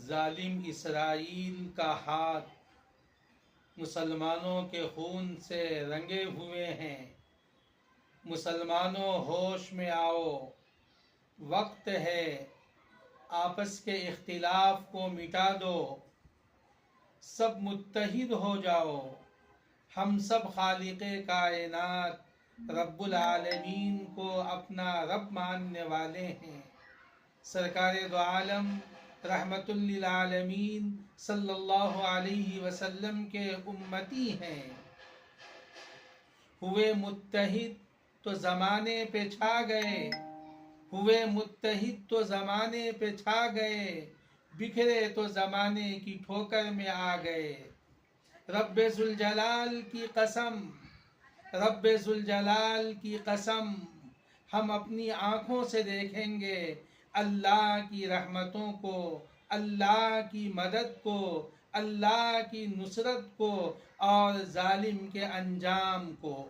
ظالم اسرائیل کا ہاتھ مسلمانوں کے خون سے رنگے ہوئے ہیں۔ مسلمانوں ہوش میں آؤ، وقت ہے آپس کے اختلاف کو مٹا دو، سب متحد ہو جاؤ۔ ہم سب خالق کائنات رب العالمین کو اپنا رب ماننے والے ہیں۔ سرکار دو عالم رحمت للعالمین صلی اللہ علیہ وسلم کے امتی ہیں۔ ہوئے متحد تو زمانے پہ چھا گئے، ہوئے متحد تو زمانے پہ چھا گئے، بکھرے تو زمانے کی ٹھوکر میں آ گئے۔ رب ذوالجلال کی قسم، رب ذوالجلال کی قسم، ہم اپنی آنکھوں سے دیکھیں گے اللہ کی رحمتوں کو، اللہ کی مدد کو، اللہ کی نصرت کو اور ظالم کے انجام کو۔